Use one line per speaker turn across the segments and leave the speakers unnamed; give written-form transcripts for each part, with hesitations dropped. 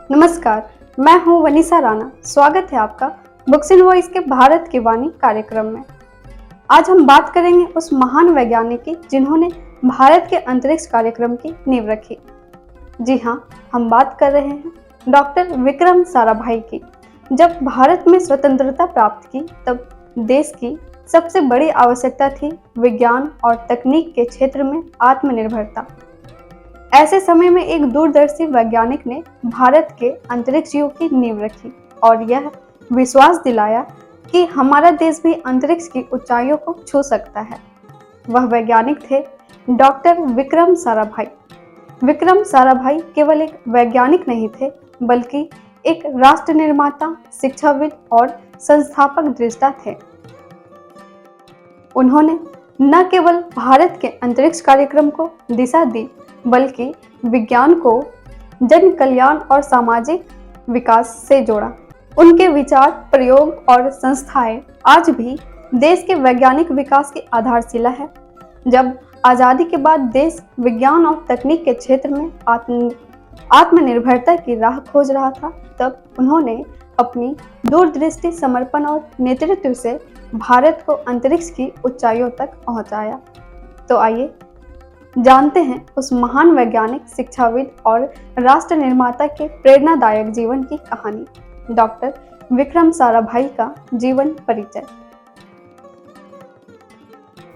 नमस्कार, मैं हूं वनीसा राणा। स्वागत है आपका बुक्स इन वॉइस के भारत की वाणी कार्यक्रम में। आज हम बात करेंगे उस महान वैज्ञानिक की जिन्होंने भारत के अंतरिक्ष कार्यक्रम की नींव रखी। जी हाँ, हम बात कर रहे हैं डॉक्टर विक्रम साराभाई की। जब भारत में स्वतंत्रता प्राप्त की तब देश की सबसे बड़ी आवश्यकता थी विज्ञान और तकनीक के क्षेत्र में आत्मनिर्भरता। ऐसे समय में एक दूरदर्शी वैज्ञानिक ने भारत के अंतरिक्ष युग की नींव रखी और यह विश्वास दिलाया कि हमारा देश भी अंतरिक्ष की ऊंचाइयों को छू सकता है। वह वैज्ञानिक थे डॉक्टर विक्रम साराभाई। विक्रम साराभाई केवल एक वैज्ञानिक नहीं थे, बल्कि एक राष्ट्र निर्माता, शिक्षाविद और संस्थापक दृष्टा थे। उन्होंने न केवल भारत के अंतरिक्ष कार्यक्रम को दिशा दी, बल्कि विज्ञान को जन कल्याण और सामाजिक विकास से जोड़ा। उनके विचार, प्रयोग और संस्थाएं आज भी देश के वैज्ञानिक विकास की आधारशिला है। जब आज़ादी के बाद देश विज्ञान और तकनीक के क्षेत्र में आत्मनिर्भरता की राह खोज रहा था, तब उन्होंने अपनी दूरदृष्टि, समर्पण और नेतृत्व से भारत को अंतरिक्ष की ऊंचाइयों तक पहुंचाया। तो आइए जानते हैं उस महान वैज्ञानिक, शिक्षाविद और राष्ट्र निर्माता के प्रेरणादायक जीवन की कहानी। डॉक्टर विक्रम साराभाई का जीवन परिचय।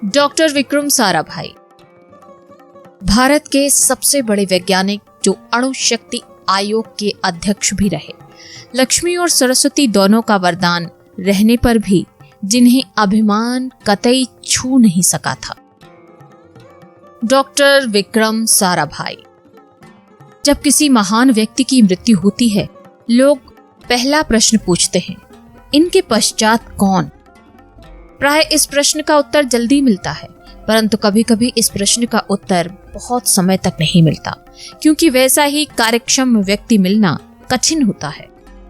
डॉक्टर विक्रम साराभाई भारत के सबसे बड़े वैज्ञानिक, जो अणु शक्ति आयोग के अध्यक्ष भी रहे। लक्ष्मी और सरस्वती दोनों का वरदान रहने पर भी जिन्हें अभिमान कतई छू नहीं सका था। डॉक्टर विक्रम साराभाई। जब किसी महान व्यक्ति की मृत्यु होती है, लोग पहला प्रश्न पूछते हैं, इनके पश्चात कौन? प्राय इस प्रश्न का उत्तर जल्दी मिलता है, परंतु कभी कभी इस प्रश्न का उत्तर बहुत समय तक नहीं मिलता, क्योंकि वैसा ही कार्यक्षम व्यक्ति मिलना कठिन होता है।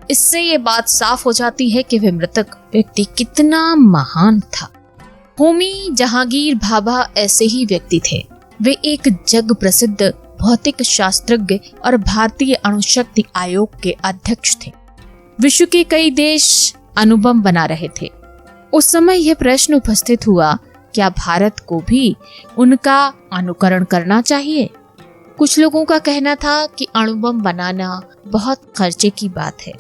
इससे ये बात साफ हो जाती है कि वह मृतक व्यक्ति कितना महान था। होमी जहांगीर भाभा ऐसे ही व्यक्ति थे। वे एक जग प्रसिद्ध भौतिक शास्त्रज्ञ और भारतीय अणुशक्ति आयोग के अध्यक्ष थे। विश्व के कई देश अणुबम बना रहे थे। उस समय यह प्रश्न उपस्थित हुआ, क्या भारत को भी उनका अनुकरण करना चाहिए? कुछ लोगों का कहना था कि अणुबम बनाना बहुत खर्चे की बात है।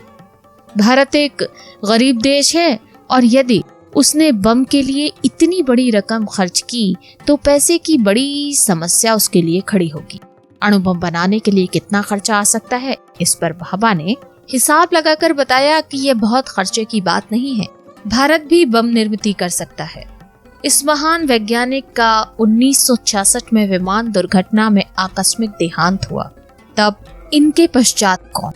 भारत एक गरीब देश है और यदि उसने बम के लिए इतनी बड़ी रकम खर्च की तो पैसे की बड़ी समस्या उसके लिए खड़ी होगी। अणुबम बनाने के लिए कितना खर्चा आ सकता है? इस पर भाभा ने हिसाब लगाकर बताया कि यह बहुत खर्चे की बात नहीं है, भारत भी बम निर्मित कर सकता है। इस महान वैज्ञानिक का 1966 में विमान दुर्घटना में आकस्मिक देहांत हुआ। तब इनके पश्चात कौन?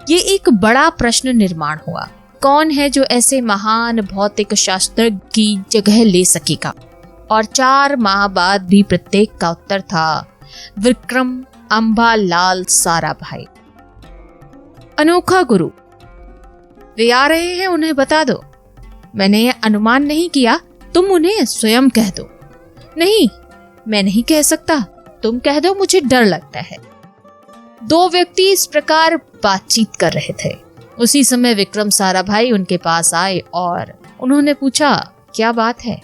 ये एक बड़ा प्रश्न निर्माण हुआ। कौन है जो ऐसे महान भौतिक शास्त्रज्ञ की जगह ले सकेगा? और 4 माह बाद भी प्रत्येक का उत्तर था विक्रम अम्बालाल साराभाई। अनोखा गुरु। वे आ रहे हैं, उन्हें बता दो। मैंने यह अनुमान नहीं किया, तुम उन्हें स्वयं कह दो। नहीं, मैं नहीं कह सकता, तुम कह दो, मुझे डर लगता है। 2 व्यक्ति इस प्रकार बातचीत कर रहे थे। उसी समय विक्रम साराभाई उनके पास आए और उन्होंने पूछा, क्या बात है?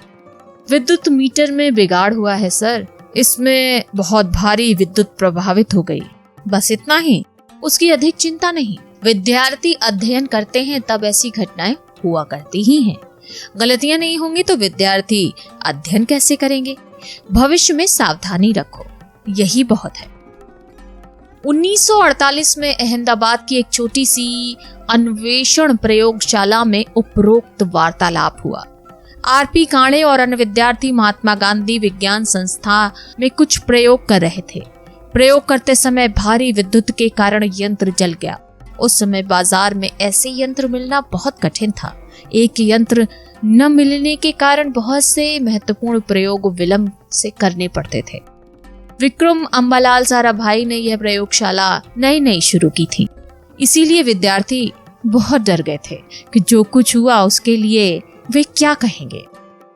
विद्युत मीटर में बिगाड़ हुआ है सर, इसमें बहुत भारी विद्युत प्रभावित हो गई। बस इतना ही, उसकी अधिक चिंता नहीं। विद्यार्थी अध्ययन करते हैं तब ऐसी घटनाएं हुआ करती ही हैं। गलतियां नहीं होंगी तो विद्यार्थी अध्ययन कैसे करेंगे? भविष्य में सावधानी रखो, यही बहुत है। 1948 में अहमदाबाद की एक छोटी सी अन्वेषण प्रयोगशाला में उपरोक्त वार्तालाप हुआ। आरपी काणे और अन्य विद्यार्थी महात्मा गांधी विज्ञान संस्था में कुछ प्रयोग कर रहे थे। प्रयोग करते समय भारी विद्युत के कारण यंत्र जल गया। उस समय बाजार में ऐसे यंत्र मिलना बहुत कठिन था। एक यंत्र न मिलने के कारण बहुत से महत्वपूर्ण प्रयोग विलंब से करने पड़ते थे। विक्रम अम्बालाल साराभाई ने यह प्रयोगशाला नई शुरू की थी, इसीलिए विद्यार्थी बहुत डर गए थे कि जो कुछ हुआ उसके लिए वे क्या कहेंगे।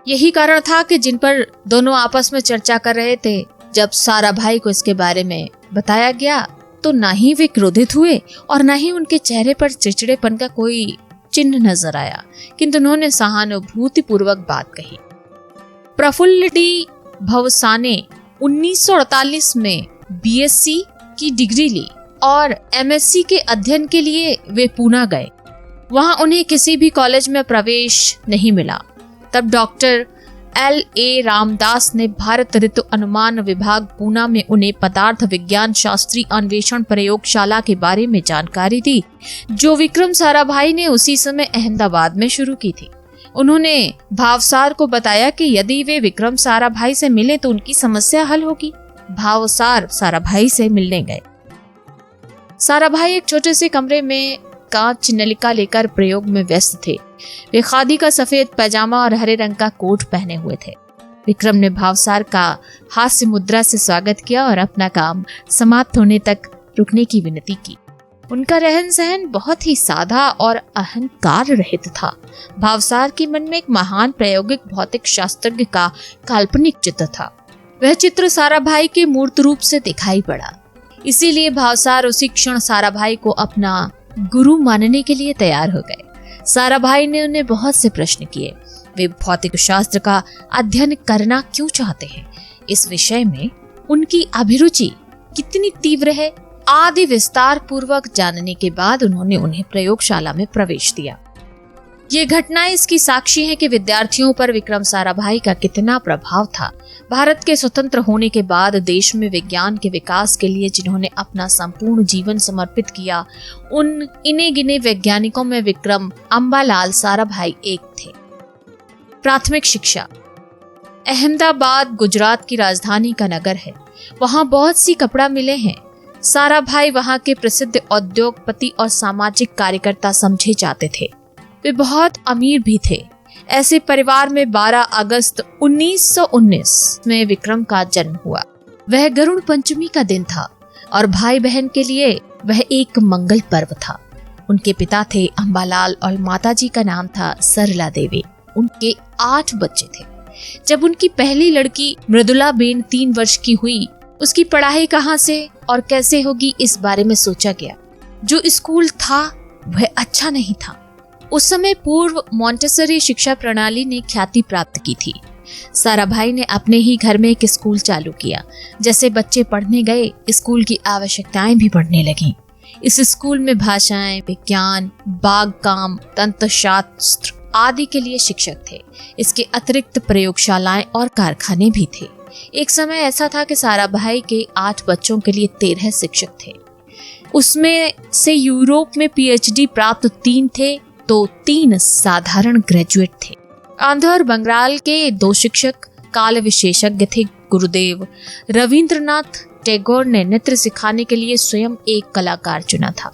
यही कारण था कि जिन पर दोनों आपस में चर्चा कर रहे थे, जब साराभाई को इसके बारे में बताया गया तो ना ही वे क्रोधित हुए और ना ही उनके चेहरे पर चिड़चिड़ेपन का कोई चिन्ह नजर आया, किंतु उन्होंने सहानुभूति पूर्वक बात कही। प्रफुल्ल डी भवसाने 1948 में बीएससी की डिग्री ली और एमएससी के अध्ययन के लिए वे पूना गए। वहां उन्हें किसी भी कॉलेज में प्रवेश नहीं मिला। तब डॉक्टर L.A. रामदास ने भारत ऋतु अनुमान विभाग पूना में उन्हें पदार्थ विज्ञान शास्त्री अन्वेषण प्रयोगशाला के बारे में जानकारी दी, जो विक्रम साराभाई ने उसी समय अहमदाबाद में शुरू की थी। उन्होंने भावसार को बताया कि यदि वे विक्रम साराभाई से मिले तो उनकी समस्या हल होगी। भावसार साराभाई से मिलने गए। साराभाई एक छोटे से कमरे में कांच नलिका लेकर प्रयोग में व्यस्त थे। वे खादी का सफेद पैजामा और हरे रंग का कोट पहने हुए थे। विक्रम ने भावसार का हास्य मुद्रा से स्वागत किया और अपना काम समाप्त होने तक रुकने की विनती की। उनका रहन सहन बहुत ही सादा और अहंकार रहित था। भावसार के मन में एक महान प्रायोगिक भौतिक शास्त्रज्ञ का काल्पनिक चित्र था। वह चित्र साराभाई के मूर्त रूप से दिखाई पड़ा। इसीलिए भावसार उसी क्षण साराभाई को अपना गुरु मानने के लिए तैयार हो गए। साराभाई ने उन्हें बहुत से प्रश्न किए। वे भौतिक शास्त्र का अध्ययन करना क्यों चाहते हैं, इस विषय में उनकी अभिरुचि कितनी तीव्र है आदि विस्तार पूर्वक जानने के बाद उन्होंने उन्हें प्रयोगशाला में प्रवेश दिया। ये घटनाएं इसकी साक्षी है कि विद्यार्थियों पर विक्रम साराभाई का कितना प्रभाव था। भारत के स्वतंत्र होने के बाद देश में विज्ञान के विकास के लिए जिन्होंने अपना संपूर्ण जीवन समर्पित किया, उन इने गिने वैज्ञानिकों में विक्रम अम्बालाल साराभाई एक थे। प्राथमिक शिक्षा। अहमदाबाद गुजरात की राजधानी का नगर है। वहाँ बहुत सी कपड़ा मिलें हैं। साराभाई वहाँ के प्रसिद्ध उद्योगपति और सामाजिक कार्यकर्ता समझे जाते थे। वे बहुत अमीर भी थे। ऐसे परिवार में 12 अगस्त 1919 में विक्रम का जन्म हुआ। वह गरुड़ पंचमी का दिन था और भाई बहन के लिए वह एक मंगल पर्व था। उनके पिता थे अम्बालाल और माताजी का नाम था सरला देवी। उनके 8 बच्चे थे। जब उनकी पहली लड़की मृदुला बेन 3 वर्ष की हुई, उसकी पढ़ाई कहाँ से और कैसे होगी इस बारे में सोचा गया। जो स्कूल था वह अच्छा नहीं था। उस समय पूर्व मॉन्टेसरी शिक्षा प्रणाली ने ख्याति प्राप्त की थी। साराभाई ने अपने ही घर में एक स्कूल चालू किया। जैसे बच्चे पढ़ने गए, स्कूल की आवश्यकताएं भी बढ़ने लगीं। इस स्कूल में भाषाएं, विज्ञान, बाग काम, तंत्रशास्त्र आदि के लिए शिक्षक थे। इसके अतिरिक्त प्रयोगशालाएं और कारखाने भी थे। एक समय ऐसा था कि साराभाई के 8 बच्चों के लिए 13 शिक्षक थे। उसमें से यूरोप में PhD प्राप्त 3 थे तो 3 साधारण ग्रेजुएट थे। आंध्र और बंगाल के 2 शिक्षक काल विशेषज्ञ थे। गुरुदेव रविंद्रनाथ टैगोर ने नृत्य सिखाने के लिए स्वयं एक कलाकार चुना था।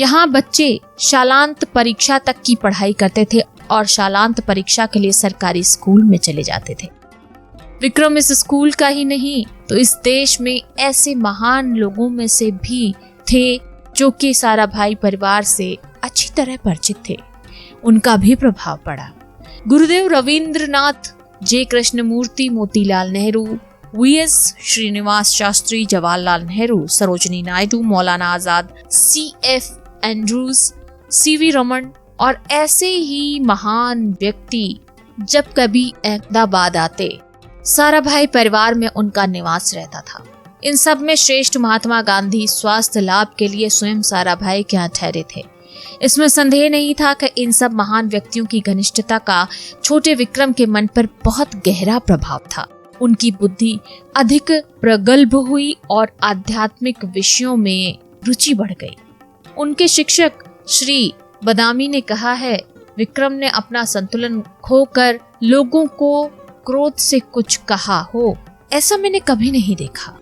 यहाँ बच्चे शालांत परीक्षा तक की पढ़ाई करते थे और शालांत परीक्षा के लिए सरकारी स्कूल में चले जाते थे। विक्रम इस स्कूल का ही नहीं तो इस देश में ऐसे महान लोगों में से भी थे जो कि साराभाई परिवार से अच्छी तरह परिचित थे। उनका भी प्रभाव पड़ा। गुरुदेव रविंद्रनाथ, जे Krishnamurthy, Motilal Nehru, VS Srinivas Shastri, Jawaharlal Nehru, Sarojini Naidu, Maulana Azad, CF Andrews, CV Raman और ऐसे ही महान व्यक्ति जब कभी अहमदाबाद आते, साराभाई परिवार में उनका निवास रहता था। इन सब में श्रेष्ठ महात्मा गांधी स्वास्थ्य लाभ के लिए स्वयं साराभाई के यहाँ ठहरे थे। इसमें संदेह नहीं था कि इन सब महान व्यक्तियों की घनिष्ठता का छोटे विक्रम के मन पर बहुत गहरा प्रभाव था। उनकी बुद्धि अधिक प्रगल्भ हुई और आध्यात्मिक विषयों में रुचि बढ़ गई। उनके शिक्षक श्री बदामी ने कहा है, विक्रम ने अपना संतुलन खोकर लोगों को क्रोध से कुछ कहा हो, ऐसा मैंने कभी नहीं देखा।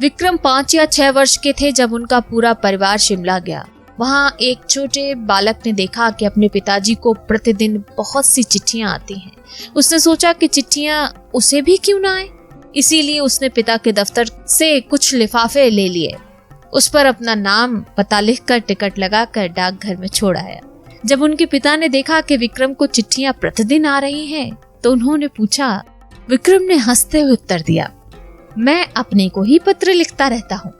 विक्रम 5 या 6 वर्ष के थे जब उनका पूरा परिवार शिमला गया। वहाँ एक छोटे बालक ने देखा कि अपने पिताजी को प्रतिदिन बहुत सी चिट्ठियां आती हैं। उसने सोचा कि चिट्ठियां उसे भी क्यों ना आए, इसीलिए उसने पिता के दफ्तर से कुछ लिफाफे ले लिए। उस पर अपना नाम पता लिखकर टिकट लगाकर डाकघर में छोड़ आया। जब उनके पिता ने देखा कि विक्रम को चिट्ठियां प्रतिदिन आ रही हैं, तो उन्होंने पूछा। विक्रम ने हंसते हुए उत्तर दिया, मैं अपने को ही पत्र लिखता रहता हूँ।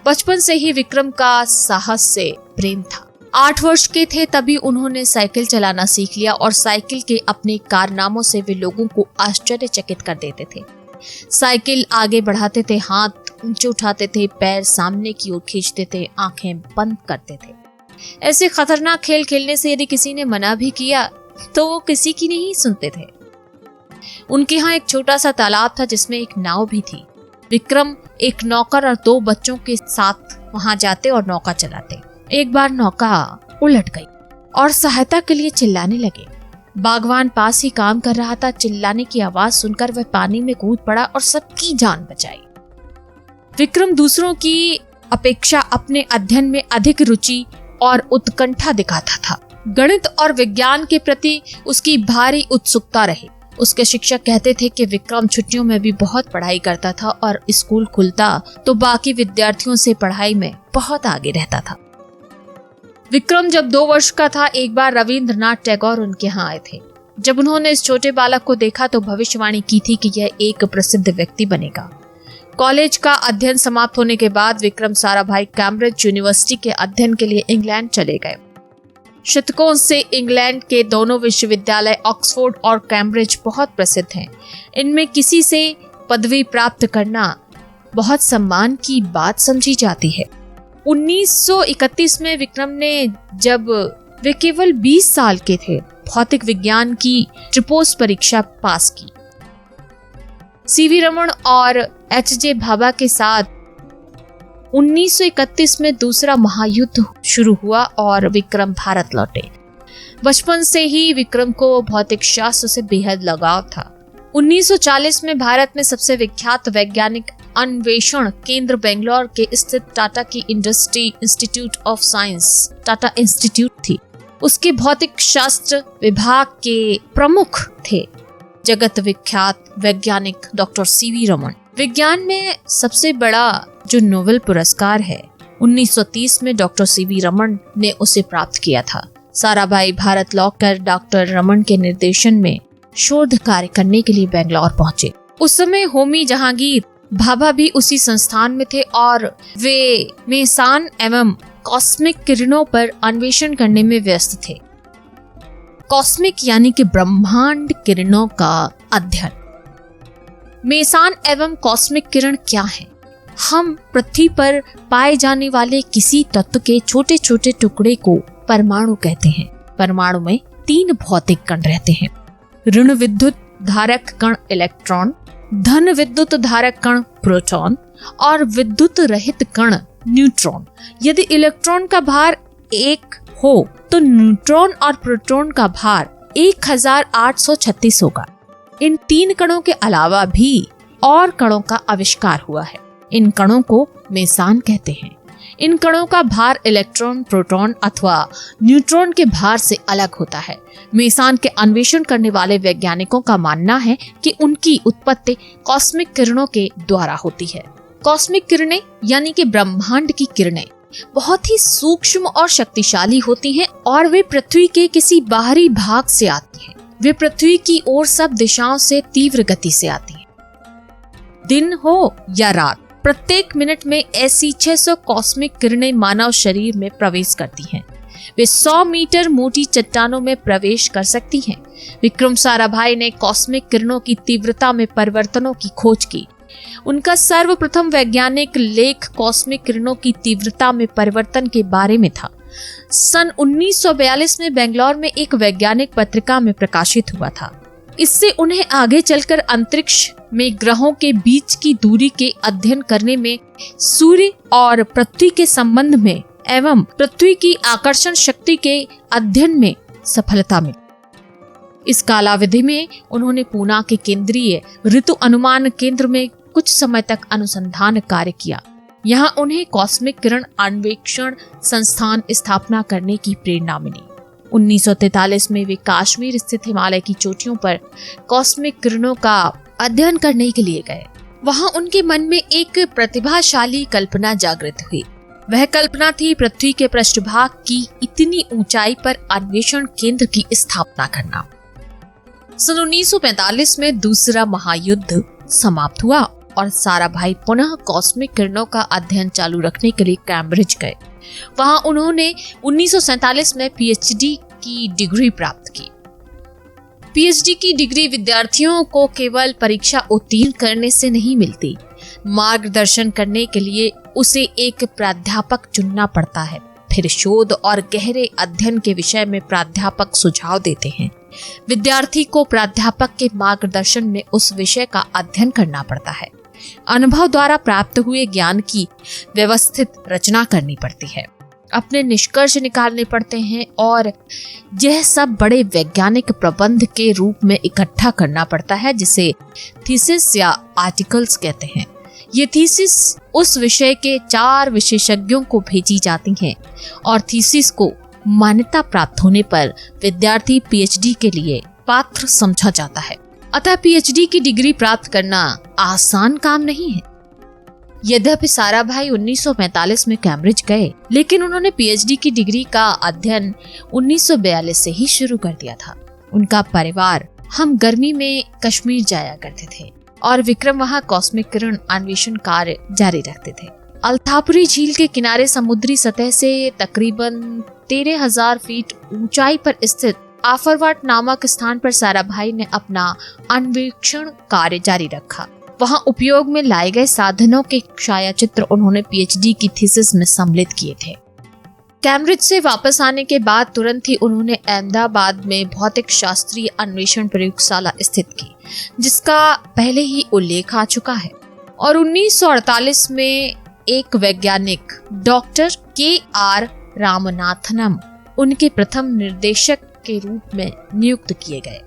बचपन से ही विक्रम का साहस से प्रेम था। 8 वर्ष के थे तभी उन्होंने साइकिल चलाना सीख लिया और साइकिल के अपने कारनामों से वे लोगों को आश्चर्यचकित कर देते थे। साइकिल आगे बढ़ाते थे, हाथ ऊंचे उठाते थे, पैर सामने की ओर खींचते थे, आंखें बंद करते थे। ऐसे खतरनाक खेल खेलने से यदि किसी ने मना भी किया तो वो किसी की नहीं सुनते थे। उनके यहाँ एक छोटा सा तालाब था जिसमें एक नाव भी थी। विक्रम एक नौकर और 2 बच्चों के साथ वहां जाते और नौका चलाते। एक बार नौका उलट गई और सहायता के लिए चिल्लाने लगे। बागवान पास ही काम कर रहा था। चिल्लाने की आवाज सुनकर वह पानी में कूद पड़ा और सबकी जान बचाई। विक्रम दूसरों की अपेक्षा अपने अध्ययन में अधिक रुचि और उत्कंठा दिखाता था। गणित और विज्ञान के प्रति उसकी भारी उत्सुकता रही। उसके शिक्षक कहते थे कि विक्रम छुट्टियों में भी बहुत पढ़ाई करता था और स्कूल खुलता तो बाकी विद्यार्थियों से पढ़ाई में बहुत आगे रहता था। विक्रम जब 2 वर्ष का था, एक बार रविंद्रनाथ टैगोर उनके यहाँ आए थे। जब उन्होंने इस छोटे बालक को देखा तो भविष्यवाणी की थी कि यह एक प्रसिद्ध व्यक्ति बनेगा। कॉलेज का अध्ययन समाप्त होने के बाद विक्रम साराभाई कैम्ब्रिज यूनिवर्सिटी के अध्ययन के लिए इंग्लैंड चले गए। शतकों से इंग्लैंड के दोनों विश्वविद्यालय ऑक्सफोर्ड और कैम्ब्रिज बहुत प्रसिद्ध हैं। इनमें किसी से पदवी प्राप्त करना बहुत सम्मान की बात समझी जाती है। 1931 में विक्रम ने, जब वे केवल 20 साल के थे, भौतिक विज्ञान की ट्रिपोस परीक्षा पास की। सीवी रमन और एचजे भाभा के साथ 1931 में दूसरा महायुद्ध शुरू हुआ और विक्रम भारत लौटे। बचपन से ही विक्रम को भौतिक शास्त्र से बेहद लगाव था। 1940 में भारत में सबसे विख्यात वैज्ञानिक अन्वेषण केंद्र बेंगलोर के स्थित टाटा की industry institute of science, Tata institute थी। उसके भौतिक शास्त्र विभाग के प्रमुख थे जगत विख्यात वैज्ञानिक डॉक्टर सीवी रमन। विज्ञान में सबसे बड़ा जो नोबेल पुरस्कार है 1930 में डॉक्टर सीवी रमन ने उसे प्राप्त किया था। साराभाई भारत लौटकर डॉक्टर रमन के निर्देशन में शोध कार्य करने के लिए बेंगलोर पहुंचे। उस समय होमी जहांगीर भाभा भी उसी संस्थान में थे और वे मेसान एवं कॉस्मिक किरणों पर अन्वेषण करने में व्यस्त थे। कॉस्मिक यानी कि ब्रह्मांड किरणों का अध्ययन। मेसान एवं कॉस्मिक किरण क्या है? हम पृथ्वी पर पाए जाने वाले किसी तत्व के छोटे छोटे टुकड़े को परमाणु कहते हैं। परमाणु में 3 भौतिक कण रहते हैं। ऋण विद्युत धारक कण इलेक्ट्रॉन, धन विद्युत धारक कण प्रोटॉन और विद्युत रहित कण न्यूट्रॉन। यदि इलेक्ट्रॉन का भार 1 हो तो न्यूट्रॉन और प्रोटॉन का भार 1836 होगा। इन 3 कणों के अलावा भी और कणों का आविष्कार हुआ है। इन कणों को मेसान कहते हैं। इन कणों का भार इलेक्ट्रॉन, प्रोटॉन अथवा न्यूट्रॉन के भार से अलग होता है। मेसान के अन्वेषण करने वाले वैज्ञानिकों का मानना है कि उनकी उत्पत्ति कॉस्मिक किरणों के द्वारा होती है। कॉस्मिक किरणें यानी कि ब्रह्मांड की किरणें बहुत ही सूक्ष्म और शक्तिशाली होती हैं और वे पृथ्वी के किसी बाहरी भाग से आती हैं। वे पृथ्वी की ओर सब दिशाओं से तीव्र गति से आती हैं। दिन हो या रात, प्रत्येक मिनट में ऐसी 600 कॉस्मिक किरणें मानव शरीर में प्रवेश करती हैं। वे 100 मीटर मोटी चट्टानों में प्रवेश कर सकती हैं। विक्रम साराभाई ने कॉस्मिक किरणों की तीव्रता में परिवर्तनों की खोज की। उनका सर्वप्रथम वैज्ञानिक लेख कॉस्मिक किरणों की तीव्रता में परिवर्तन के बारे में था। सन 1942 में बेंगलोर में एक वैज्ञानिक पत्रिका में प्रकाशित हुआ था। इससे उन्हें आगे चलकर अंतरिक्ष में ग्रहों के बीच की दूरी के अध्ययन करने में, सूर्य और पृथ्वी के संबंध में एवं पृथ्वी की आकर्षण शक्ति के अध्ययन में सफलता मिली। इस कालावधि में उन्होंने पूना के केंद्रीय ऋतु अनुमान केंद्र में कुछ समय तक अनुसंधान कार्य किया। यहाँ उन्हें कॉस्मिक किरण अन्वेषण संस्थान स्थापना करने की प्रेरणा मिली। 1943 में वे कश्मीर स्थित हिमालय की चोटियों पर कॉस्मिक किरणों का अध्ययन करने के लिए गए। वहां उनके मन में एक प्रतिभाशाली कल्पना जागृत हुई। वह कल्पना थी पृथ्वी के पृष्ठभाग की इतनी ऊंचाई पर अन्वेषण केंद्र की स्थापना करना। सन 1945 में दूसरा महायुद्ध समाप्त हुआ और साराभाई पुनः कॉस्मिक किरणों का अध्ययन चालू रखने के लिए कैम्ब्रिज गए। वहां उन्होंने 1947 में पीएचडी की डिग्री प्राप्त की। पीएचडी की डिग्री विद्यार्थियों को केवल परीक्षा उत्तीर्ण करने से नहीं मिलती, मार्गदर्शन करने के लिए उसे एक प्राध्यापक चुनना पड़ता है। फिर शोध और गहरे अध्ययन के विषय में प्राध्यापक सुझाव देते हैं। विद्यार्थी को प्राध्यापक के मार्गदर्शन में उस विषय का अध्ययन करना पड़ता है। अनुभव द्वारा प्राप्त हुए ज्ञान की व्यवस्थित रचना करनी पड़ती है, अपने निष्कर्ष निकालने पड़ते हैं और यह सब बड़े वैज्ञानिक प्रबंध के रूप में इकट्ठा करना पड़ता है, जिसे थीसिस या आर्टिकल्स कहते हैं। ये थीसिस उस विषय के 4 विशेषज्ञों को भेजी जाती हैं और थीसिस को मान्यता प्राप्त होने पर विद्यार्थी पीएचडी के लिए पात्र समझा जाता है। अतः पीएचडी की डिग्री प्राप्त करना आसान काम नहीं है। यद्यपि साराभाई 1945 में कैम्ब्रिज गए, लेकिन उन्होंने पीएचडी की डिग्री का अध्ययन 1942 से ही शुरू कर दिया था। उनका परिवार हम गर्मी में कश्मीर जाया करते थे और विक्रम वहां कॉस्मिक किरण अन्वेषण कार्य जारी रखते थे। अल्तापुरी झील के किनारे समुद्री सतह से तकरीबन 13,000 फीट ऊंचाई पर स्थित आफरवाट नामक स्थान पर साराभाई ने अपना अन्वेषण कार्य जारी रखा। वहां उपयोग में लाए गए साधनों के छायाचित्र उन्होंने पीएचडी की थीसिस में सम्मिलित किए थे। कैम्ब्रिज से वापस आने के बाद तुरंत ही उन्होंने अहमदाबाद में भौतिक शास्त्रीय अन्वेषण प्रयोगशाला स्थित की, जिसका पहले ही उल्लेख आ चुका है। और 1948 में एक वैज्ञानिक डॉक्टर के.आर. रामनाथनम उनके प्रथम निर्देशक के रूप में नियुक्त किए गए।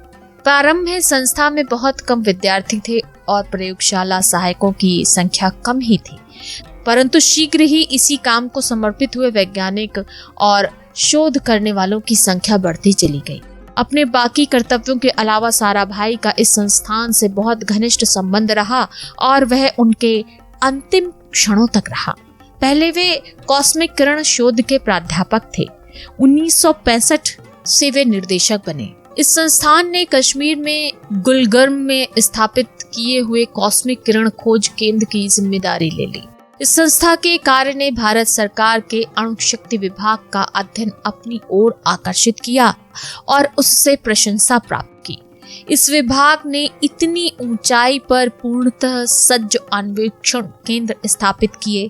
प्रारंभ में संस्था में बहुत कम विद्यार्थी थे और प्रयोगशाला सहायकों की संख्या कम ही थी, परंतु शीघ्र ही इसी काम को समर्पित हुए वैज्ञानिक और शोध करने वालों की संख्या बढ़ती चली गई। अपने बाकी कर्तव्यों के अलावा साराभाई का इस संस्थान से बहुत घनिष्ठ संबंध रहा और वह उनके अंतिम क्षणों तक रहा। पहले वे कॉस्मिक किरण शोध के प्राध्यापक थे। 1965 से वे निर्देशक बने। इस संस्थान ने कश्मीर में गुलगर्म में स्थापित किए हुए कॉस्मिक किरण खोज केंद्र की जिम्मेदारी ले ली। इस संस्था के कार्य ने भारत सरकार के अणुशक्ति विभाग का अध्ययन अपनी ओर आकर्षित किया और उससे प्रशंसा प्राप्त की। इस विभाग ने इतनी ऊंचाई पर पूर्णतः सज्ज अन्वेषण केंद्र स्थापित किए।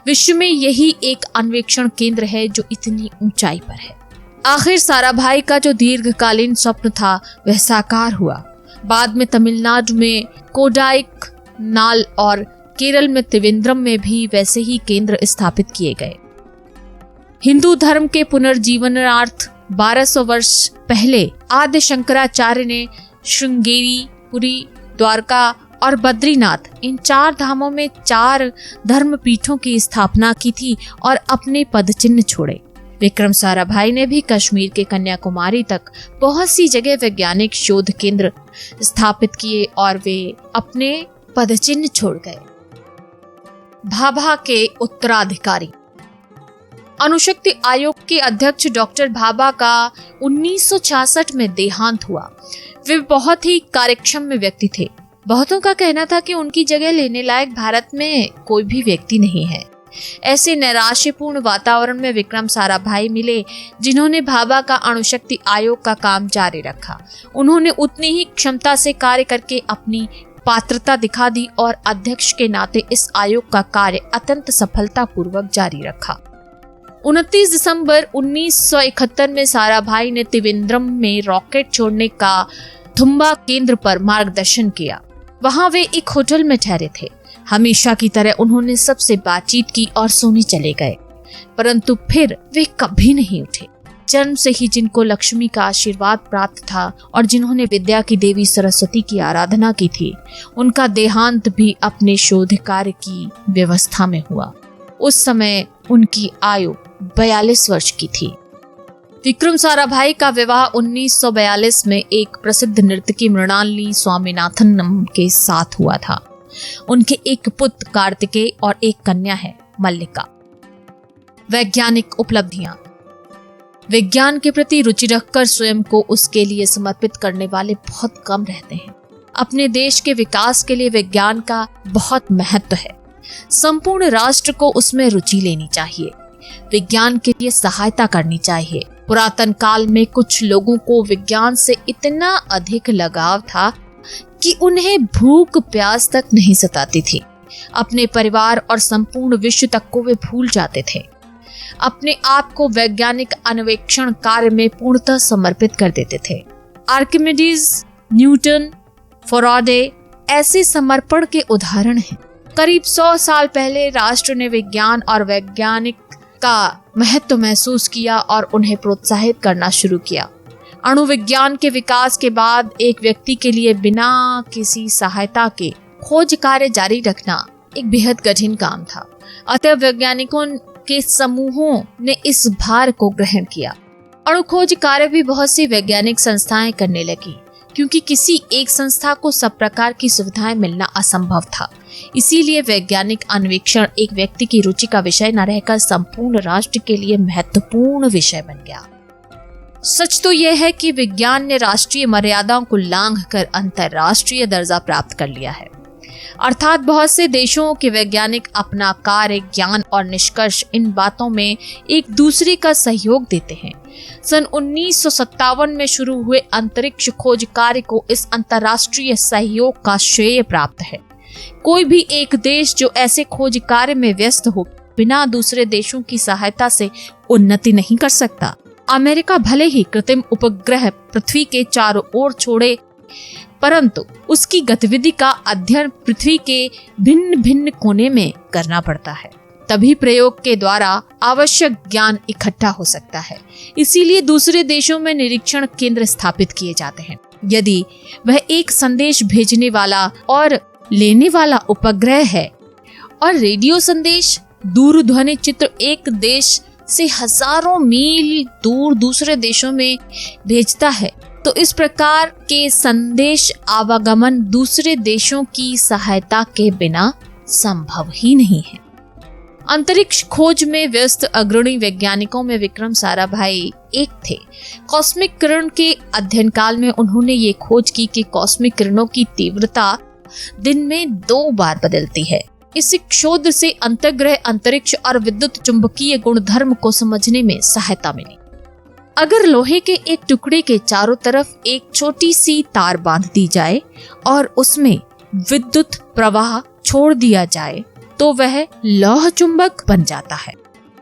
विश्व में यही एक अन्वेषण केंद्र है जो इतनी ऊंचाई पर है। आखिर साराभाई का जो दीर्घकालीन स्वप्न था वह साकार हुआ। बाद में तमिलनाडु में कोडाइकनाल और केरल में त्रिवेंद्रम में भी वैसे ही केंद्र स्थापित किए गए। हिंदू धर्म के पुनर्जीवनार्थ 1200 वर्ष पहले आदि शंकराचार्य ने श्रृंगेरी, पुरी, द्वारका और बद्रीनाथ इन 4 धामों में 4 धर्म पीठों की स्थापना की थी और अपने पदचिन्ह छोड़े। विक्रम साराभाई ने भी कश्मीर के कन्याकुमारी तक बहुत सी जगह वैज्ञानिक शोध केंद्र स्थापित किए और वे अपने पदचिन्ह छोड़ गए। भाभा के उत्तराधिकारी। अणुशक्ति आयोग के अध्यक्ष डॉक्टर भाभा का 1966 में देहांत हुआ। वे बहुत ही कार्यक्षम व्यक्ति थे। बहुतों का कहना था कि उनकी जगह लेने लायक भारत में कोई भी व्यक्ति नहीं है। ऐसे नैराश्यपूर्ण वातावरण में विक्रम साराभाई मिले, जिन्होंने भाभा का अणुशक्ति आयोग का काम जारी रखा। उन्होंने उतनी ही क्षमता से कार्य करके अपनी पात्रता दिखा दी और अध्यक्ष के नाते इस आयोग का कार्य अत्यंत सफलतापूर्वक जारी रखा। 29 दिसंबर 1971 में साराभाई ने त्रिवेंद्रम में रॉकेट छोड़ने का थुम्बा केंद्र पर मार्गदर्शन किया। वहां वे एक होटल में ठहरे थे। हमेशा की तरह उन्होंने सबसे बातचीत की और सोने चले गए, परंतु फिर वे कभी नहीं उठे। जन्म से ही जिनको लक्ष्मी का आशीर्वाद प्राप्त था और जिन्होंने विद्या की देवी सरस्वती की आराधना की थी, उनका देहांत भी अपने शोध कार्य की व्यवस्था में हुआ। उस समय उनकी आयु 42 वर्ष की थी। विक्रम साराभाई का विवाह 1942 में एक प्रसिद्ध नर्तकी मृणालिनी स्वामीनाथन के साथ हुआ था। उनके एक पुत्र कार्तिकेय और एक कन्या है मल्लिका। वैज्ञानिक उपलब्धियां। विज्ञान के प्रति रुचि रखकर स्वयं को उसके लिए समर्पित करने वाले बहुत कम रहते हैं। अपने देश के विकास के लिए विज्ञान का बहुत महत्व है। संपूर्ण राष्ट्र को उसमें रुचि लेनी चाहिए, विज्ञान के लिए सहायता करनी चाहिए। पुरातन काल में कुछ लोगों को विज्ञान से इतना अधिक लगाव था कि उन्हें भूख प्यास तक नहीं सताती थी। अपने परिवार और संपूर्ण विश्व तक को वे भूल जाते थे। अपने आप को वैज्ञानिक अन्वेषण कार्य में पूर्णतः समर्पित कर देते थे। आर्किमिडीज, न्यूटन, फैराडे ऐसे समर्पण के उदाहरण हैं। करीब 100 साल पहले राष्ट्र ने विज्ञान और वैज्ञानिक का महत्व महसूस किया और उन्हें प्रोत्साहित करना शुरू किया। अणु विज्ञान के विकास के बाद एक व्यक्ति के लिए बिना किसी सहायता के खोज कार्य जारी रखना एक बेहद कठिन काम था। अतः वैज्ञानिकों के समूहों ने इस भार को ग्रहण किया। अणु खोज कार्य भी बहुत सी वैज्ञानिक संस्थाएं करने लगी, क्योंकि किसी एक संस्था को सब प्रकार की सुविधाएं मिलना असंभव था। इसीलिए वैज्ञानिक अन्वेषण एक व्यक्ति की रुचि का विषय न रहकर संपूर्ण राष्ट्र के लिए महत्वपूर्ण विषय बन गया। सच तो यह है कि विज्ञान ने राष्ट्रीय मर्यादाओं को लांघकर अंतर्राष्ट्रीय दर्जा प्राप्त कर लिया है। अर्थात बहुत से देशों के वैज्ञानिक अपना कार्य, ज्ञान और निष्कर्ष इन बातों में एक दूसरे का सहयोग देते हैं। सन 1957 में शुरू हुए अंतरिक्ष खोज कार्य को इस अंतर्राष्ट्रीय सहयोग का श्रेय प्राप्त है। कोई भी एक देश जो ऐसे खोज कार्य में व्यस्त हो, बिना दूसरे देशों की सहायता से उन्नति नहीं कर सकता। अमेरिका भले ही कृत्रिम उपग्रह पृथ्वी के चारों ओर छोड़े, परंतु उसकी गतिविधि का अध्ययन पृथ्वी के भिन्न भिन्न कोने में करना पड़ता है। तभी प्रयोग के द्वारा आवश्यक ज्ञान इकट्ठा हो सकता है। इसीलिए दूसरे देशों में निरीक्षण केंद्र स्थापित किए जाते हैं। यदि वह एक संदेश भेजने वाला और लेने वाला उपग्रह है और रेडियो संदेश, दूरध्वनि चित्र एक देश से हजारों मील दूर दूसरे देशों में भेजता है, तो इस प्रकार के संदेश आवागमन दूसरे देशों की सहायता के बिना संभव ही नहीं है। अंतरिक्ष खोज में व्यस्त अग्रणी वैज्ञानिकों में विक्रम साराभाई एक थे। कॉस्मिक किरण के अध्ययन काल में उन्होंने ये खोज की कि कॉस्मिक किरणों की तीव्रता दिन में 2 बार बदलती है। इस शोध से अंतर्ग्रह, अंतरिक्ष और विद्युत चुंबकीय गुणधर्म को समझने में सहायता मिली। अगर लोहे के एक टुकड़े के चारों तरफ एक छोटी सी तार बांध दी जाए और उसमें विद्युत प्रवाह छोड़ दिया जाए तो वह लौह चुंबक बन जाता है।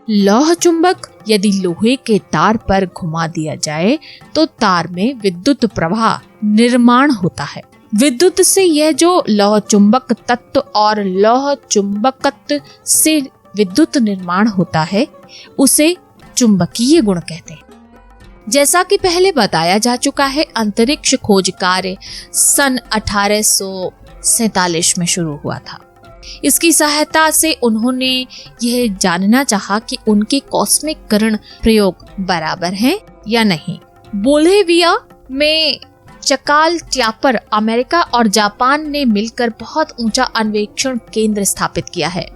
लौह चुंबक यदि लोहे के तार पर घुमा दिया जाए तो तार में विद्युत प्रवाह निर्माण होता है। विद्युत से यह जो लौह चुंबक तत्व और लौह चुंबकत्व से विद्युत निर्माण होता है उसे चुंबकीय गुण कहते हैं। जैसा कि पहले बताया जा चुका है, अंतरिक्ष खोज कार्य सन 1847 में शुरू हुआ था। इसकी सहायता से उन्होंने यह जानना चाहा कि उनके कॉस्मिक किरण प्रयोग बराबर हैं या नहीं। बोल्हेविया में चकाल ट्यापर अमेरिका और जापान ने मिलकर बहुत ऊंचा अन्वेषण केंद्र स्थापित किया है।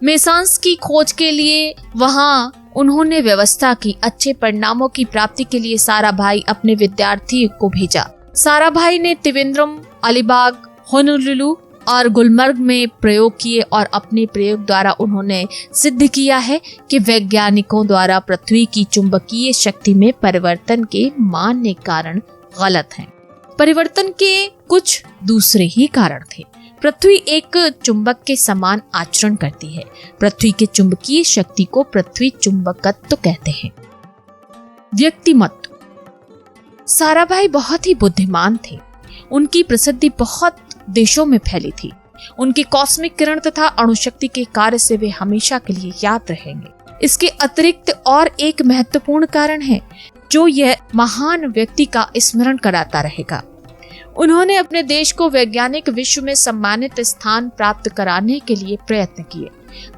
मेसांस की खोज के लिए वहां उन्होंने व्यवस्था की। अच्छे परिणामों की प्राप्ति के लिए साराभाई अपने विद्यार्थी को भेजा। साराभाई ने त्रिवेंद्रम, अलीबाग, होनोलुलु और गुलमर्ग में प्रयोग किए और अपने प्रयोग द्वारा उन्होंने सिद्ध किया है कि वैज्ञानिकों द्वारा पृथ्वी की चुंबकीय शक्ति में परिवर्तन के मान्य कारण गलत हैं। परिवर्तन के कुछ दूसरे ही कारण थे। पृथ्वी एक चुंबक के समान आचरण करती है। पृथ्वी के चुंबकीय शक्ति को पृथ्वी चुंबकत्व कहते हैं। व्यक्तिमत्व। साराभाई बहुत ही बुद्धिमान थे। उनकी प्रसिद्धि बहुत देशों में फैली थी। उनके कॉस्मिक किरण तथा अणुशक्ति के कार्य से वे हमेशा के लिए याद रहेंगे। इसके अतिरिक्त और एक महत्वपूर्ण कारण है जो यह महान व्यक्ति का स्मरण कराता रहेगा। उन्होंने अपने देश को वैज्ञानिक विश्व में सम्मानित स्थान प्राप्त कराने के लिए प्रयत्न किए।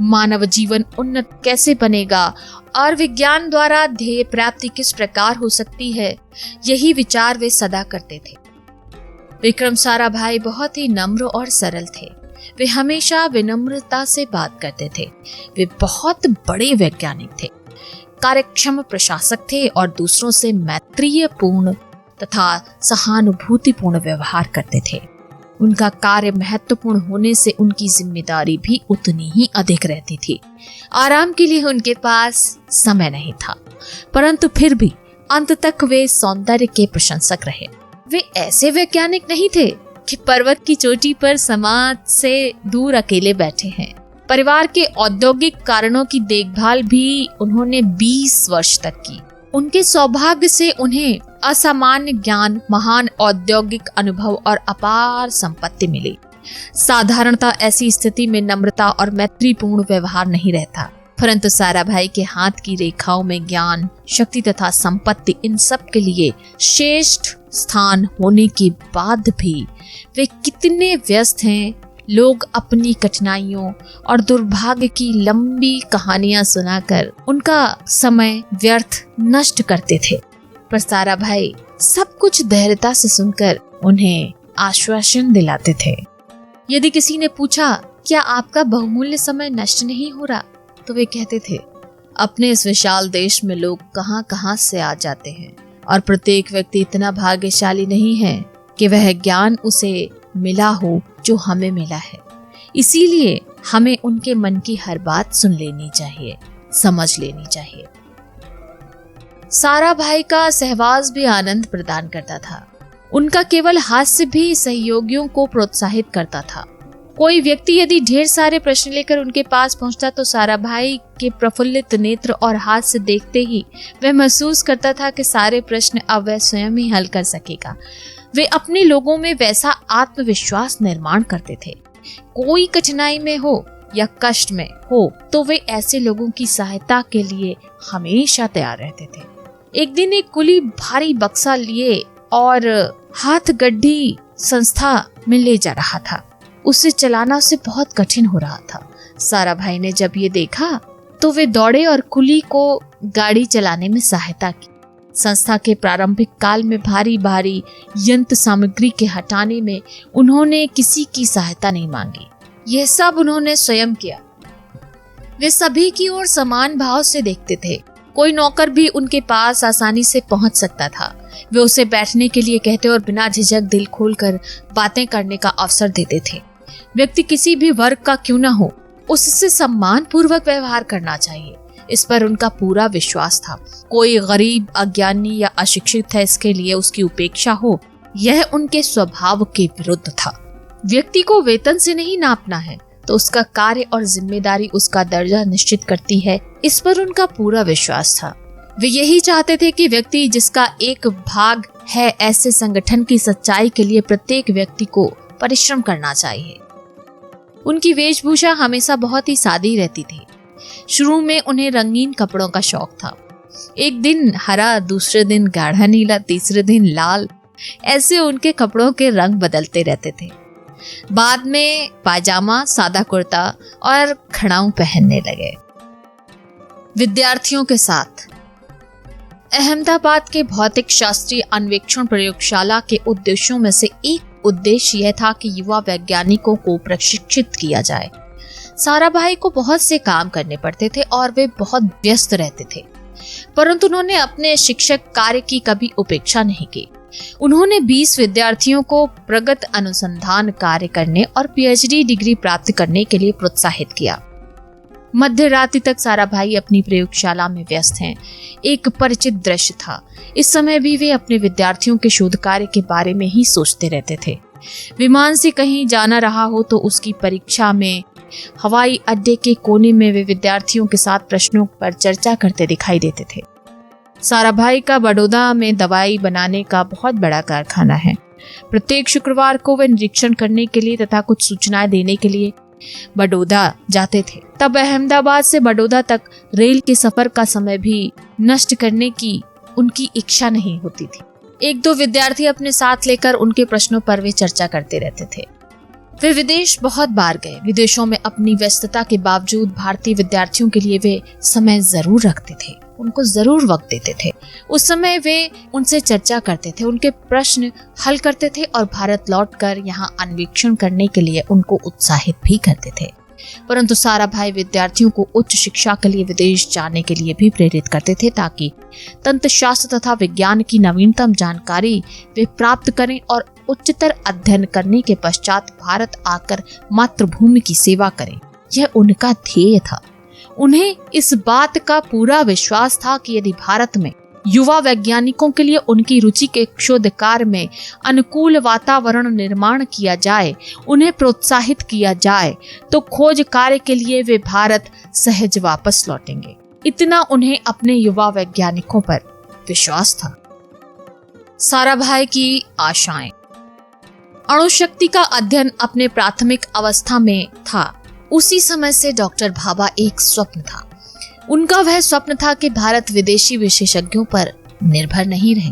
मानव जीवन उन्नत कैसे बनेगा और विज्ञान द्वारा ध्येय प्राप्ति किस प्रकार हो सकती है, यही विचार वे सदा करते थे। विक्रम साराभाई बहुत ही नम्र और सरल थे। वे हमेशा विनम्रता से बात करते थे। वे बहुत बड़े वैज्ञानिक थे, कार्यक्षम प्रशासक थे और दूसरों से मैत्रीपूर्ण तथा सहानुभूतिपूर्ण व्यवहार करते थे। उनका कार्य महत्वपूर्ण होने से उनकी जिम्मेदारी भी उतनी ही अधिक रहती थी। आराम के लिए उनके पास समय नहीं था, परंतु फिर भी अंत तक वे सौंदर्य के प्रशंसक रहे। वे ऐसे वैज्ञानिक नहीं थे कि पर्वत की चोटी पर समाज से दूर अकेले बैठे हैं। परिवार के औद्योगिक कारणों की देखभाल भी उन्होंने 20 वर्ष तक की। उनके सौभाग्य से उन्हें असामान्य ज्ञान, महान औद्योगिक अनुभव और अपार संपत्ति मिली। साधारणतः ऐसी स्थिति में नम्रता और मैत्रीपूर्ण व्यवहार नहीं रहता, परंतु साराभाई के हाथ की रेखाओं में ज्ञान, शक्ति तथा संपत्ति, इन सब के लिए श्रेष्ठ स्थान होने के बाद भी वे कितने व्यस्त हैं। लोग अपनी कठिनाइयों और दुर्भाग्य की लंबी कहानियां सुनाकर उनका समय व्यर्थ नष्ट करते थे, पर साराभाई सब कुछ धैर्यता से सुनकर उन्हें आश्वासन दिलाते थे। यदि किसी ने पूछा, क्या आपका बहुमूल्य समय नष्ट नहीं हो रहा, तो वे कहते थे, अपने इस विशाल देश में लोग कहां कहां से आ जाते हैं और प्रत्येक व्यक्ति इतना भाग्यशाली नहीं है कि वह ज्ञान उसे मिला हो जो हमें मिला है। इसीलिए हमें उनके मन की हर बात सुन लेनी चाहिए, समझ लेनी चाहिए। साराभाई का सहवास भी आनंद प्रदान करता था। उनका केवल हास्य भी सहयोगियों को प्रोत्साहित करता था। कोई व्यक्ति यदि ढेर सारे प्रश्न लेकर उनके पास पहुंचता तो साराभाई के प्रफुल्लित नेत्र और हास्य देखते ही वह महसूस करता था कि सारे प्रश्न अब वह स्वयं ही हल कर सकेगा। वे अपने लोगों में वैसा आत्मविश्वास निर्माण करते थे। कोई कठिनाई में हो या कष्ट में हो तो वे ऐसे लोगों की सहायता के लिए हमेशा तैयार रहते थे। एक दिन एक कुली भारी बक्सा लिए और हाथ गड्ढी संस्था में ले जा रहा था। उसे चलाना उसे बहुत कठिन हो रहा था। साराभाई ने जब ये देखा तो वे दौड़े और कुली को गाड़ी चलाने में सहायता की। संस्था के प्रारंभिक काल में भारी भारी यंत्र सामग्री के हटाने में उन्होंने किसी की सहायता नहीं मांगी। यह सब उन्होंने स्वयं किया। वे सभी की ओर समान भाव से देखते थे। कोई नौकर भी उनके पास आसानी से पहुंच सकता था। वे उसे बैठने के लिए कहते और बिना झिझक दिल खोलकर बातें करने का अवसर देते थे। व्यक्ति किसी भी वर्ग का क्यों न हो, उससे सम्मान पूर्वक व्यवहार करना चाहिए, इस पर उनका पूरा विश्वास था। कोई गरीब, अज्ञानी या अशिक्षित है इसके लिए उसकी उपेक्षा हो, यह उनके स्वभाव के विरुद्ध था। व्यक्ति को वेतन से नहीं नापना है तो उसका कार्य और जिम्मेदारी उसका दर्जा निश्चित करती है, इस पर उनका पूरा विश्वास था। वे यही चाहते थे कि व्यक्ति जिसका एक भाग है ऐसे संगठन की सच्चाई के लिए प्रत्येक व्यक्ति को परिश्रम करना चाहिए। उनकी वेशभूषा हमेशा बहुत ही सादी रहती थी। शुरू में उन्हें रंगीन कपड़ों का शौक था। एक दिन हरा, दूसरे दिन गाढ़ा नीला, तीसरे दिन लाल, ऐसे उनके कपड़ों के रंग बदलते रहते थे। बाद में पायजामा, सादा कुर्ता और खड़ाऊ पहनने लगे। विद्यार्थियों के साथ अहमदाबाद के भौतिक शास्त्रीय अन्वेषण प्रयोगशाला के उद्देश्यों में से एक उद्देश्य यह था कि युवा वैज्ञानिकों को प्रशिक्षित किया जाए। साराभाई को बहुत से काम करने पड़ते थे और वे बहुत व्यस्त रहते थे, परंतु उन्होंने अपने शिक्षक कार्य की कभी उपेक्षा नहीं की। उन्होंने 20 विद्यार्थियों को प्रगत अनुसंधान कार्य करने और पीएचडी डिग्री प्राप्त करने के लिए प्रोत्साहित किया। मध्य रात्रि तक साराभाई अपनी प्रयोगशाला में व्यस्त हैं। एक परिचित दृश्य था। इस समय भी वे अपने विद्यार्थियों के शोध कार्य के बारे में ही सोचते रहते थे। विमान से कहीं जाना रहा हो तो उसकी परीक्षा में, हवाई अड्डे के कोने में वे विद्यार्थियों के साथ प्रश्नों पर चर्चा करते दिखाई देते थे। साराभाई का बड़ौदा में दवाई बनाने का बहुत बड़ा कारखाना है। प्रत्येक शुक्रवार को वे निरीक्षण करने के लिए तथा कुछ सूचनाएं देने के लिए बड़ौदा जाते थे। तब अहमदाबाद से बड़ौदा तक रेल के सफर का समय भी नष्ट करने की उनकी इच्छा नहीं होती थी। एक दो विद्यार्थी अपने साथ लेकर उनके प्रश्नों पर वे चर्चा करते रहते थे। वे विदेश बहुत बार गए। विदेशों में अपनी व्यस्तता के बावजूद भारतीय विद्यार्थियों के लिए वे समय जरूर रखते थे, उनको जरूर वक्त देते थे। उस समय वे उनसे चर्चा करते थे, उनके प्रश्न हल करते थे और भारत लौटकर यहाँ अन्वेषण करने के लिए उनको उत्साहित भी करते थे। परंतु साराभाई विद्यार्थियों को उच्च शिक्षा के लिए विदेश जाने के लिए भी प्रेरित करते थे ताकि तंत्र शास्त्र तथा विज्ञान की नवीनतम जानकारी वे प्राप्त करें और उच्चतर अध्ययन करने के पश्चात भारत आकर मातृभूमि की सेवा करें, यह उनका ध्येय था। उन्हें इस बात का पूरा विश्वास था कि यदि भारत में युवा वैज्ञानिकों के लिए उनकी रुचि के शोध कार्य में अनुकूल वातावरण निर्माण किया जाए, उन्हें प्रोत्साहित किया जाए, तो खोज कार्य के लिए वे भारत सहज वापस लौटेंगे। इतना उन्हें अपने युवा वैज्ञानिकों पर विश्वास था। साराभाई की आशाएं। अणुशक्ति का अध्ययन अपने प्राथमिक अवस्था में था। उसी समय से डॉक्टर भाभा एक स्वप्न था। उनका वह स्वप्न था कि भारत विदेशी विशेषज्ञों पर निर्भर नहीं रहे।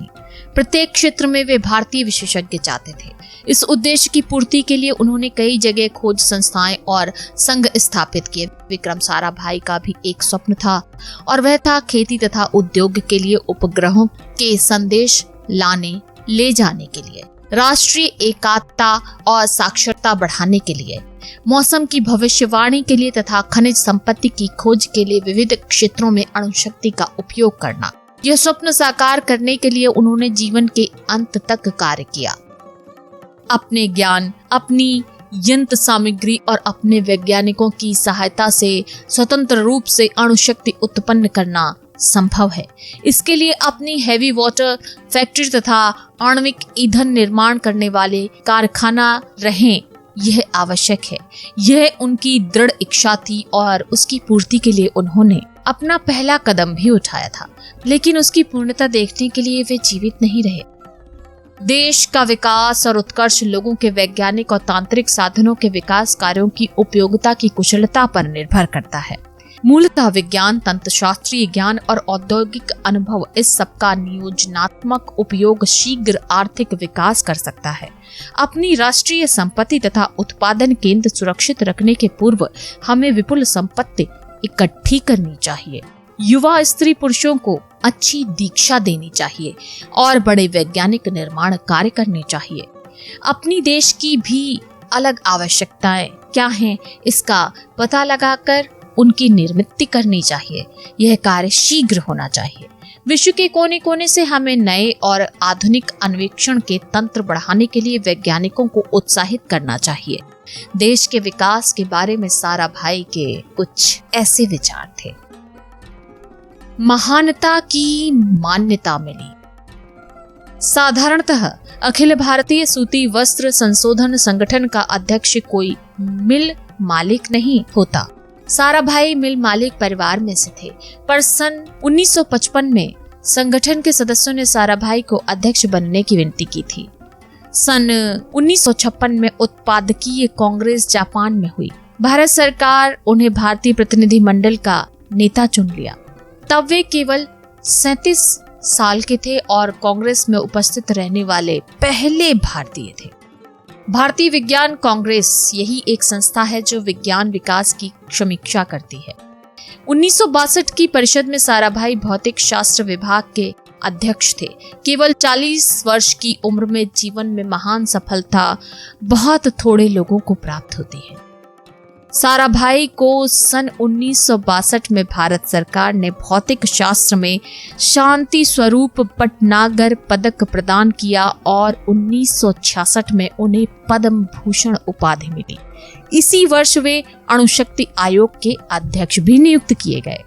प्रत्येक क्षेत्र में वे भारतीय विशेषज्ञ चाहते थे। इस उद्देश्य की पूर्ति के लिए उन्होंने कई जगह खोज संस्थाएं और संघ स्थापित किए। विक्रम साराभाई का भी एक स्वप्न था और वह था खेती तथा उद्योग के लिए उपग्रहों के संदेश लाने ले जाने के लिए, राष्ट्रीय एकात्मता और साक्षरता बढ़ाने के लिए, मौसम की भविष्यवाणी के लिए तथा खनिज संपत्ति की खोज के लिए विविध क्षेत्रों में अणुशक्ति का उपयोग करना। यह स्वप्न साकार करने के लिए उन्होंने जीवन के अंत तक कार्य किया। अपने ज्ञान, अपनी यंत्र सामग्री और अपने वैज्ञानिकों की सहायता से स्वतंत्र रूप से अणुशक्ति उत्पन्न करना संभव है। इसके लिए अपनी हैवी वाटर फैक्ट्री तथा आणविक ईंधन निर्माण करने वाले कारखाना रहें, यह आवश्यक है। यह उनकी दृढ़ इच्छा थी और उसकी पूर्ति के लिए उन्होंने अपना पहला कदम भी उठाया था, लेकिन उसकी पूर्णता देखने के लिए वे जीवित नहीं रहे। देश का विकास और उत्कर्ष लोगों के वैज्ञानिक और तांत्रिक साधनों के विकास कार्यों की उपयोगिता की कुशलता पर निर्भर करता है। मूलतः विज्ञान, तंत्रशास्त्रीय ज्ञान और औद्योगिक अनुभव, इस सबका नियोजनात्मक उपयोग शीघ्र आर्थिक विकास कर सकता है। अपनी राष्ट्रीय संपत्ति तथा उत्पादन केंद्र सुरक्षित रखने के पूर्व हमें विपुल संपत्ति इकट्ठी करनी चाहिए। युवा स्त्री पुरुषों को अच्छी दीक्षा देनी चाहिए और बड़े वैज्ञानिक निर्माण कार्य करने चाहिए। अपनी देश की भी अलग आवश्यकताएं क्या हैं, इसका पता लगाकर उनकी निर्मित करनी चाहिए। यह कार्य शीघ्र होना चाहिए। विश्व के कोने कोने से हमें नए और आधुनिक अन्वेषण के तंत्र बढ़ाने के लिए वैज्ञानिकों को उत्साहित करना चाहिए। देश के विकास के बारे में साराभाई के कुछ ऐसे विचार थे। महानता की मान्यता मिली। साधारणतः अखिल भारतीय सूती वस्त्र संशोधन संगठन का अध्यक्ष कोई मिल मालिक नहीं होता। साराभाई मिल मालिक परिवार में से थे, पर सन 1955 में संगठन के सदस्यों ने साराभाई को अध्यक्ष बनने की विनती की थी। सन 1956 में उत्पादकीय कांग्रेस जापान में हुई। भारत सरकार उन्हें भारतीय प्रतिनिधि मंडल का नेता चुन लिया। तब वे केवल 37 साल के थे और कांग्रेस में उपस्थित रहने वाले पहले भारतीय थे। भारतीय विज्ञान कांग्रेस यही एक संस्था है जो विज्ञान विकास की समीक्षा करती है। 1962 की परिषद में साराभाई भौतिक शास्त्र विभाग के अध्यक्ष थे। केवल 40 वर्ष की उम्र में जीवन में महान सफलता बहुत थोड़े लोगों को प्राप्त होती है। साराभाई को सन 1962 में भारत सरकार ने भौतिक शास्त्र में शांति स्वरूप भटनागर पदक प्रदान किया और 1966 में उन्हें पद्म भूषण उपाधि मिली। इसी वर्ष वे अणुशक्ति आयोग के अध्यक्ष भी नियुक्त किए गए।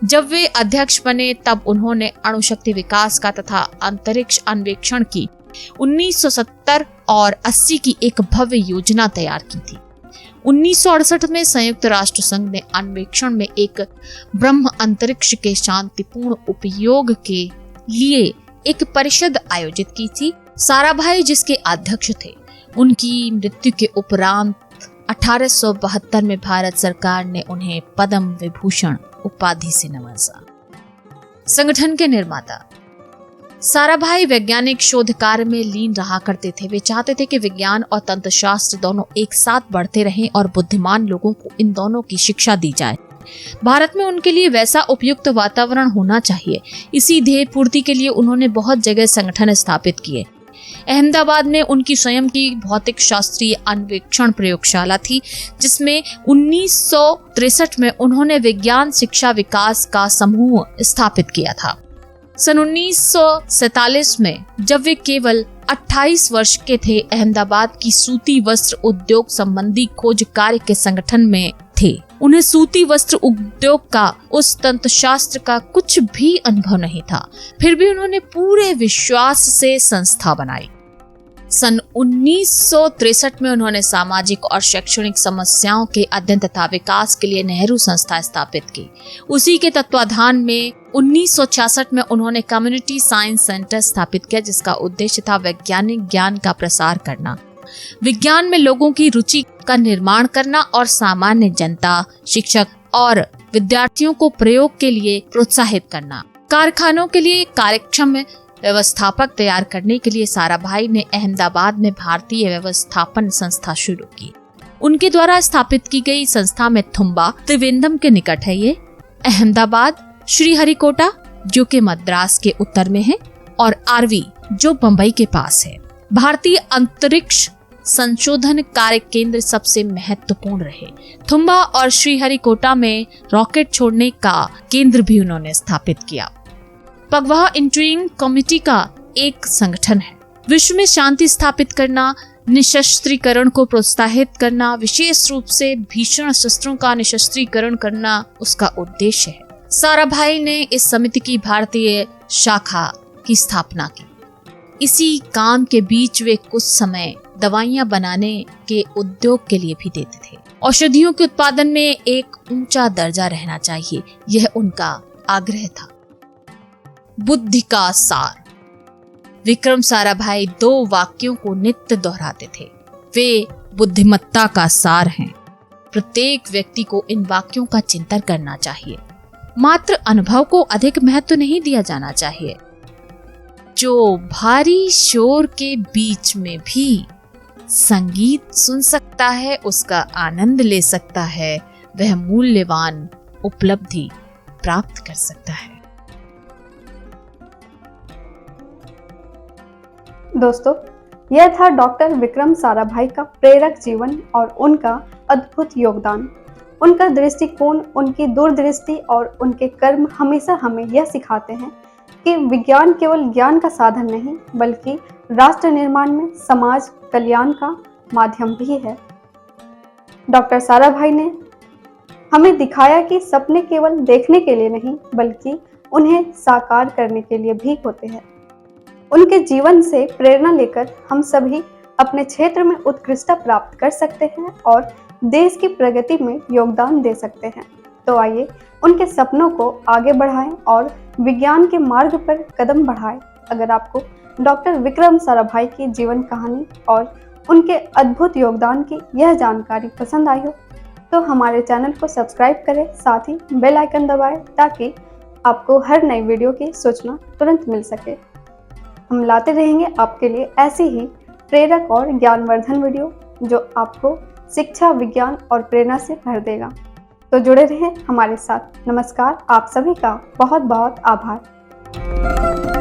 जब वे अध्यक्ष बने तब उन्होंने अणुशक्ति विकास का तथा अंतरिक्ष अन्वेषण की 1970 और 80 की एक भव्य योजना तैयार की थी। 1968 में संयुक्त राष्ट्र संघ ने अन्वेषण में एक ब्रह्म अंतरिक्ष के शांतिपूर्ण उपयोग के लिए एक परिषद आयोजित की थी। साराभाई जिसके अध्यक्ष थे, उनकी मृत्यु के उपरांत 1872 में भारत सरकार ने उन्हें पद्म विभूषण उपाधि से नवाजा। संगठन के निर्माता साराभाई वैज्ञानिक शोध कार्य में लीन रहा करते थे। वे चाहते थे कि विज्ञान और तंत्रशास्त्र दोनों एक साथ बढ़ते रहें और बुद्धिमान लोगों को इन दोनों की शिक्षा दी जाए। भारत में उनके लिए वैसा उपयुक्त वातावरण होना चाहिए। इसी ध्येय पूर्ति के लिए उन्होंने बहुत जगह संगठन स्थापित किए। अहमदाबाद में उनकी स्वयं की भौतिक शास्त्रीय अन्वेषण प्रयोगशाला थी, जिसमें 1963 में उन्होंने विज्ञान शिक्षा विकास का समूह स्थापित किया था। सन 1947 में जब वे केवल 28 वर्ष के थे, अहमदाबाद की सूती वस्त्र उद्योग संबंधी खोज कार्य के संगठन में थे। उन्हें सूती वस्त्र उद्योग का, उस तंत्रशास्त्र का कुछ भी अनुभव नहीं था। फिर भी उन्होंने पूरे विश्वास से संस्था बनाई। सन 1963 में उन्होंने सामाजिक और शैक्षणिक समस्याओं के अध्ययन तथा विकास के लिए नेहरू संस्था स्थापित की। उसी के तत्वाधान में 1966 में उन्होंने कम्युनिटी साइंस सेंटर स्थापित किया, जिसका उद्देश्य था वैज्ञानिक ज्ञान का प्रसार करना, विज्ञान में लोगों की रुचि का निर्माण करना और सामान्य जनता, शिक्षक और विद्यार्थियों को प्रयोग के लिए प्रोत्साहित करना। कारखानों के लिए कार्यक्षम व्यवस्थापक तैयार करने के लिए साराभाई ने अहमदाबाद में भारतीय व्यवस्थापन संस्था शुरू की। उनके द्वारा स्थापित की गई संस्था में थुम्बा त्रिवेंद्रम के निकट है ये, अहमदाबाद, श्रीहरिकोटा जो कि मद्रास के उत्तर में है, और आरवी जो बंबई के पास है। भारतीय अंतरिक्ष संशोधन कार्य केंद्र सबसे महत्वपूर्ण रहे। थुम्बा और श्रीहरिकोटा में रॉकेट छोड़ने का केंद्र भी उन्होंने स्थापित किया। पगवाह इंट्रीइंग कमेटी का एक संगठन है। विश्व में शांति स्थापित करना, निशस्त्रीकरण को प्रोत्साहित करना, विशेष रूप से भीषण शस्त्रों का निशस्त्रीकरण करना उसका उद्देश्य है। साराभाई ने इस समिति की भारतीय शाखा की स्थापना की। इसी काम के बीच वे कुछ समय दवाइयां बनाने के उद्योग के लिए भी देते थे। औषधियों के उत्पादन में एक ऊंचा दर्जा रहना चाहिए, यह उनका आग्रह था। बुद्धि का सार। विक्रम साराभाई 2 वाक्यों को नित्य दोहराते थे। वे बुद्धिमत्ता का सार हैं। प्रत्येक व्यक्ति को इन वाक्यों का चिंतन करना चाहिए। मात्र अनुभव को अधिक महत्व नहीं दिया जाना चाहिए। जो भारी शोर के बीच में भी संगीत सुन सकता है, उसका आनंद ले सकता है, वह मूल्यवान उपलब्धि प्राप्त कर सकता है।
दोस्तों, यह था डॉक्टर विक्रम साराभाई का प्रेरक जीवन और उनका अद्भुत योगदान। उनका दृष्टिकोण, उनकी दूरदृष्टि और उनके कर्म हमेशा हमें यह सिखाते हैं कि विज्ञान केवल ज्ञान का साधन नहीं, बल्कि राष्ट्र निर्माण में समाज कल्याण का माध्यम भी है। डॉक्टर साराभाई ने हमें दिखाया कि सपने केवल देखने के लिए नहीं, बल्कि उन्हें साकार करने के लिए भी होते हैं। उनके जीवन से प्रेरणा लेकर हम सभी अपने क्षेत्र में उत्कृष्टता प्राप्त कर सकते हैं और देश की प्रगति में योगदान दे सकते हैं। तो आइए उनके सपनों को आगे बढ़ाएं और विज्ञान के मार्ग पर कदम बढ़ाएं। अगर आपको डॉक्टर विक्रम साराभाई की जीवन कहानी और उनके अद्भुत योगदान की यह जानकारी पसंद आई हो तो हमारे चैनल को सब्सक्राइब करें, साथ ही बेल आइकन दबाएं ताकि आपको हर नई वीडियो की सूचना तुरंत मिल सके। हम लाते रहेंगे आपके लिए ऐसी ही प्रेरक और ज्ञानवर्धन वीडियो जो आपको शिक्षा, विज्ञान और प्रेरणा से भर देगा। तो जुड़े रहें हमारे साथ। नमस्कार, आप सभी का बहुत बहुत आभार।